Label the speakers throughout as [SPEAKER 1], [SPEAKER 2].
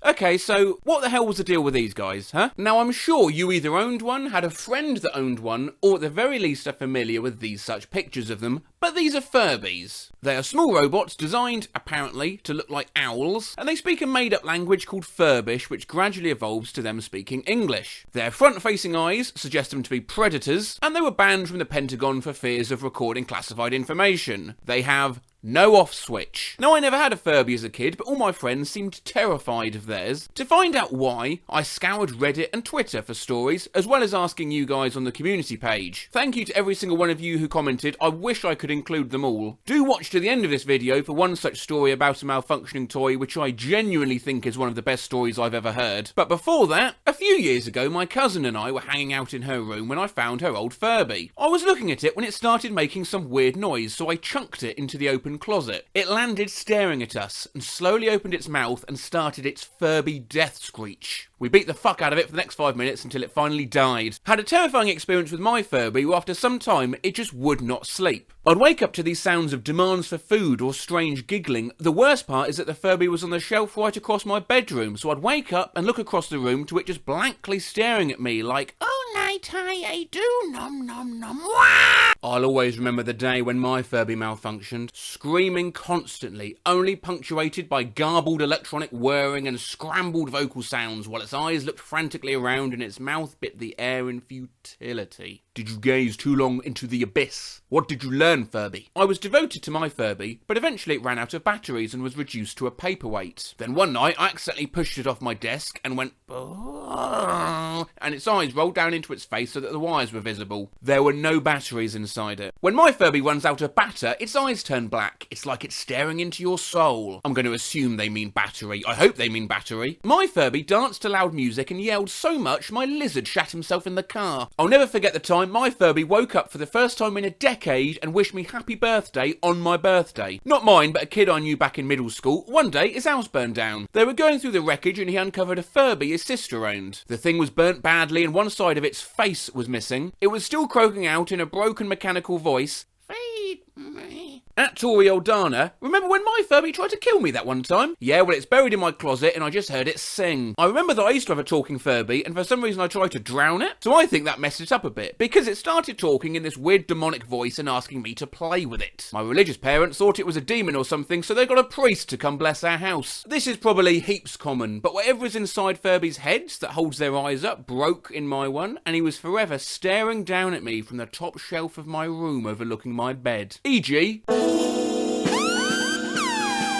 [SPEAKER 1] Okay, so what the hell was the deal with these guys, huh? Now I'm sure you either owned one, had a friend that owned one, or at the very least are familiar with these such pictures of them, but these are Furbies. They are small robots designed, apparently, to look like owls, and they speak a made-up language called Furbish, which gradually evolves to them speaking English. Their front-facing eyes suggest them to be predators, and they were banned from the Pentagon for fears of recording classified information. They have no off switch. Now, I never had a Furby as a kid, but all my friends seemed terrified of theirs. To find out why, I scoured Reddit and Twitter for stories, as well as asking you guys on the community page. Thank you to every single one of you who commented. I wish I could include them all. Do watch to the end of this video for one such story about a malfunctioning toy, which I genuinely think is one of the best stories I've ever heard. But before that, a few years ago, my cousin and I were hanging out in her room when I found her old Furby. I was looking at it when it started making some weird noise, so I chunked it into the open closet. It landed staring at us and slowly opened its mouth and started its Furby death screech. We beat the fuck out of it for the next 5 minutes until it finally died. Had a terrifying experience with my Furby where after some time it just would not sleep. I'd wake up to these sounds of demands for food or strange giggling. The worst part is that the Furby was on the shelf right across my bedroom, so I'd wake up and look across the room to it just blankly staring at me like, "Oh night I do nom nom nom wah!" I'll always remember the day when my Furby malfunctioned, screaming constantly, only punctuated by garbled electronic whirring and scrambled vocal sounds while its eyes looked frantically around and its mouth bit the air in futility. Did you gaze too long into the abyss? What did you learn, Furby? I was devoted to my Furby, but eventually it ran out of batteries and was reduced to a paperweight. Then one night I accidentally pushed it off my desk and went, "Oh," and its eyes rolled down into its face so that the wires were visible. There were no batteries inside it. When my Furby runs out of batter, its eyes turn black. It's like it's staring into your soul. I'm going to assume they mean battery. I hope they mean battery. My Furby danced to loud music and yelled so much my lizard shat himself in the car. I'll never forget the time my Furby woke up for the first time in a decade and wished me happy birthday on my birthday. Not mine, but a kid I knew back in middle school. One day, his house burned down. They were going through the wreckage and he uncovered a Furby his sister owned. The thing was burnt badly and one side of its face was missing. It was still croaking out in a broken mechanical voice, "Feed me." At Tori Aldana, remember when my Furby tried to kill me that one time? Yeah, well, it's buried in my closet and I just heard it sing. I remember that I used to have a talking Furby and for some reason I tried to drown it, so I think that messed it up a bit, because it started talking in this weird demonic voice and asking me to play with it. My religious parents thought it was a demon or something, so they got a priest to come bless our house. This is probably heaps common, but whatever is inside Furby's heads that holds their eyes up broke in my one, and he was forever staring down at me from the top shelf of my room overlooking my bed. E.g.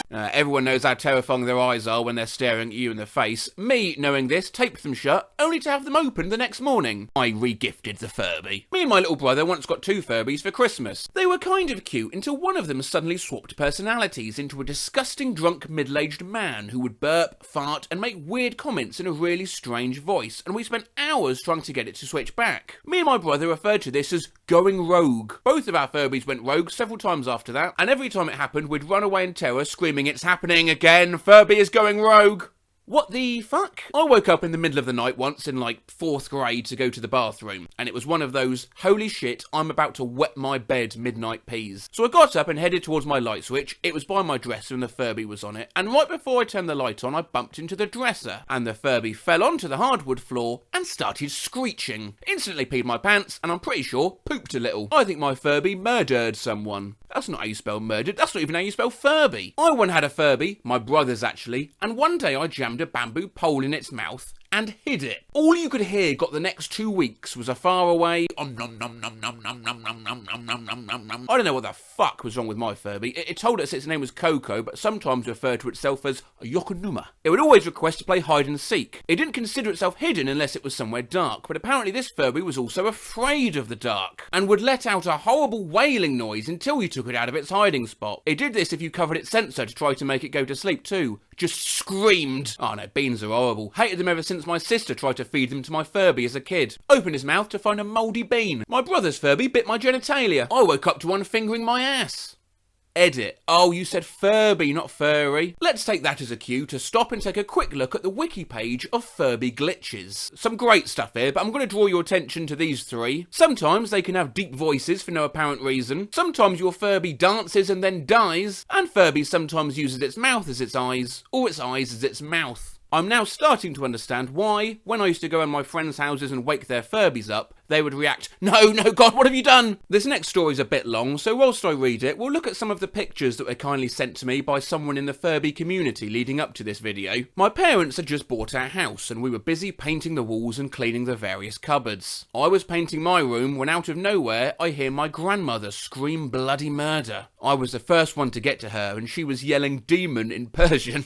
[SPEAKER 1] Everyone knows how terrifying their eyes are when they're staring at you in the face. Me, knowing this, taped them shut, only to have them open the next morning. I re-gifted the Furby. Me and my little brother once got 2 Furbies for Christmas. They were kind of cute until one of them suddenly swapped personalities into a disgusting drunk middle-aged man who would burp, fart and make weird comments in a really strange voice, and we spent hours trying to get it to switch back. Me and my brother referred to this as going rogue. Both of our Furbies went rogue several times after that, and every time it happened we'd run away in terror screaming, "It's happening again, Furby is going rogue." What the fuck? I woke up in the middle of the night once in like 4th grade to go to the bathroom, and it was one of those, holy shit, I'm about to wet my bed midnight peas. So I got up and headed towards my light switch. It was by my dresser and the Furby was on it, and right before I turned the light on I bumped into the dresser, and the Furby fell onto the hardwood floor and started screeching. Instantly peed my pants, and I'm pretty sure pooped a little. I think my Furby murdered someone. That's not how you spell murdered, that's not even how you spell Furby. I once had a Furby, my brother's actually, and one day I jammed a bamboo pole in its mouth and hid it. All you could hear got the next 2 weeks was a far away nom nom nom nom nom nom nom nom nom nom nom nom nom nom. I don't know what the fuck was wrong with my Furby. It told us its name was Coco, but sometimes referred to itself as Yokonuma. It would always request to play hide and seek. It didn't consider itself hidden unless it was somewhere dark, but apparently this Furby was also afraid of the dark and would let out a horrible wailing noise until you took it out of its hiding spot. It did this if you covered its sensor to try to make it go to sleep too. Just screamed. Oh no, beans are horrible. Hated them ever since my sister tried to feed them to my Furby as a kid. Opened his mouth to find a mouldy bean. My brother's Furby bit my genitalia. I woke up to one fingering my ass. Edit. Oh, you said Furby, not furry. Let's take that as a cue to stop and take a quick look at the wiki page of Furby glitches. Some great stuff here, but I'm going to draw your attention to these 3. Sometimes they can have deep voices for no apparent reason. Sometimes your Furby dances and then dies. And Furby sometimes uses its mouth as its eyes, or its eyes as its mouth. I'm now starting to understand why, when I used to go in my friends' houses and wake their Furbies up, they would react, "No, no, God, what have you done?" This next story's a bit long, so whilst I read it, we'll look at some of the pictures that were kindly sent to me by someone in the Furby community leading up to this video. My parents had just bought our house, and we were busy painting the walls and cleaning the various cupboards. I was painting my room when out of nowhere, I hear my grandmother scream bloody murder. I was the first one to get to her, and she was yelling demon in Persian.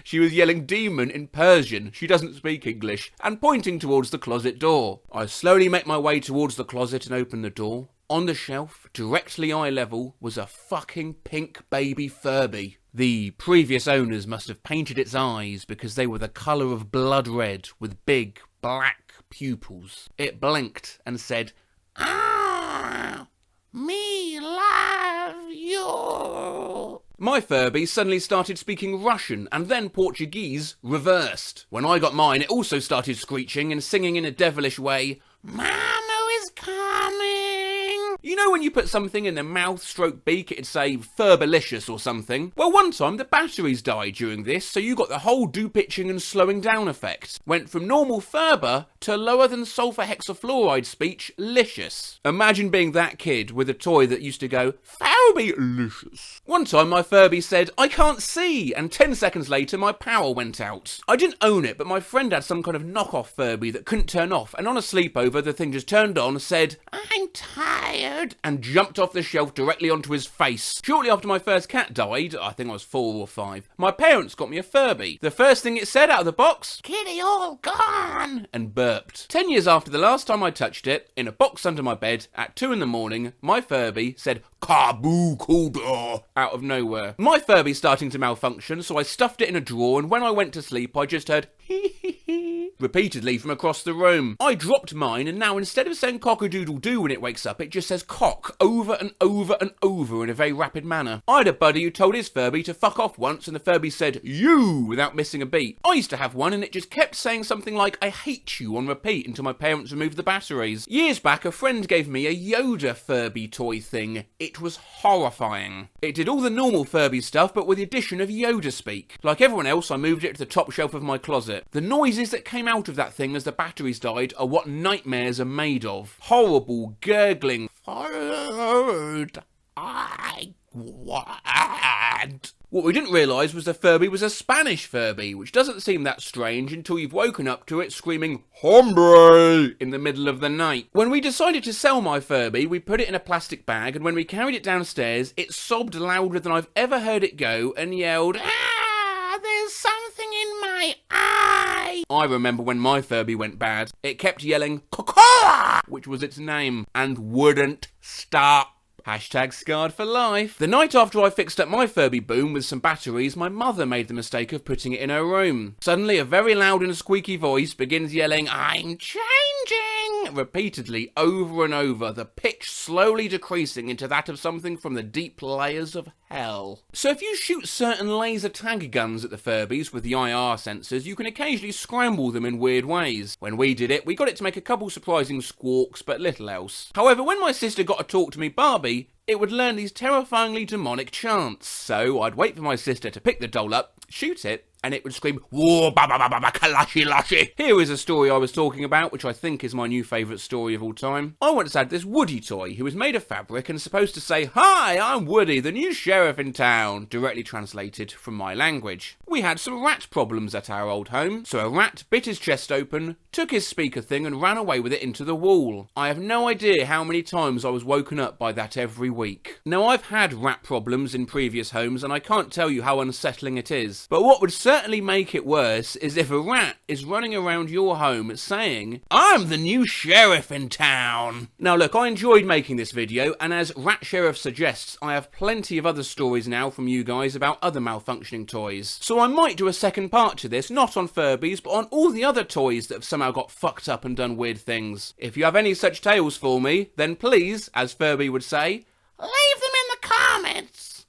[SPEAKER 1] She was yelling demon in Persian. She doesn't speak English, and pointing towards the closet door. I slowly make my way towards the closet and open the door. On the shelf, directly eye level, was a fucking pink baby Furby. The previous owners must have painted its eyes because they were the colour of blood red with big black pupils. It blinked and said, "Ah, me love you." My Furby suddenly started speaking Russian and then Portuguese reversed. When I got mine, it also started screeching and singing in a devilish way, "Mama is coming." You know when you put something in the mouth stroke beak, it'd say Furbalicious or something? Well, one time the batteries died during this, so you got the whole do-pitching and slowing down effect. Went from normal Furber to lower than sulfur hexafluoride speech, licious. Imagine being that kid with a toy that used to go, Furby-licious. One time my Furby said, "I can't see," and 10 seconds later my power went out. I didn't own it, but my friend had some kind of knockoff Furby that couldn't turn off, and on a sleepover the thing just turned on, said, "I'm tired," and jumped off the shelf directly onto his face. Shortly after my first cat died, I think I was 4 or 5, my parents got me a Furby. The first thing it said out of the box, "Kitty all gone," and burped. 10 years after the last time I touched it, in a box under my bed, at 2 in the morning, my Furby said, "Kaboo Kuda," out of nowhere. My Furby's starting to malfunction, so I stuffed it in a drawer, and when I went to sleep, I just heard hee hee hee repeatedly from across the room. I dropped mine, and now instead of saying cock-a-doodle-doo when it wakes up, it just says cock over and over and over in a very rapid manner. I had a buddy who told his Furby to fuck off once, and the Furby said, "You," without missing a beat. I used to have one, and it just kept saying something like, "I hate you," on repeat until my parents removed the batteries. Years back, a friend gave me a Yoda Furby toy thing. It was horrifying. It did all the normal Furby stuff, but with the addition of Yoda speak. Like everyone else, I moved it to the top shelf of my closet. The noises that came out of that thing as the batteries died are what nightmares are made of. Horrible, gurgling, "Followed, I want." What we didn't realise was the Furby was a Spanish Furby, which doesn't seem that strange until you've woken up to it screaming "Hombre" in the middle of the night. When we decided to sell my Furby, we put it in a plastic bag, and when we carried it downstairs, it sobbed louder than I've ever heard it go and yelled, "Ah, there's something in my eye." I remember when my Furby went bad, it kept yelling "Cocoa," which was its name, and wouldn't stop. Hashtag scarred for life. The night after I fixed up my Furby boom with some batteries, my mother made the mistake of putting it in her room. Suddenly, a very loud and squeaky voice begins yelling, "I'm changing," repeatedly over and over, the pitch slowly decreasing into that of something from the deep layers of hell. So if you shoot certain laser tag guns at the Furbies with the IR sensors, you can occasionally scramble them in weird ways. When we did it, we got it to make a couple surprising squawks, but little else. However, when my sister got to talk to me Barbie, it would learn these terrifyingly demonic chants. So I'd wait for my sister to pick the doll up, shoot it, and it would scream, "Whoa, ba ba ba ba ba, kalashi lashi." Here is a story I was talking about, which I think is my new favourite story of all time. I once had this Woody toy who was made of fabric and is supposed to say, "Hi, I'm Woody, the new sheriff in town," directly translated from my language. We had some rat problems at our old home, so a rat bit his chest open, took his speaker thing and ran away with it into the wall. I have no idea how many times I was woken up by that every week. Now, I've had rat problems in previous homes, and I can't tell you how unsettling it is, but what would certainly make it worse is if a rat is running around your home saying, "I'm the new sheriff in town." Now look, I enjoyed making this video, and as Rat Sheriff suggests, I have plenty of other stories now from you guys about other malfunctioning toys. So I might do a second part to this, not on Furbies, but on all the other toys that have somehow got fucked up and done weird things. If you have any such tales for me, then please, as Furby would say, leave them in the comments.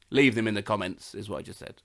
[SPEAKER 1] Leave them in the comments, is what I just said.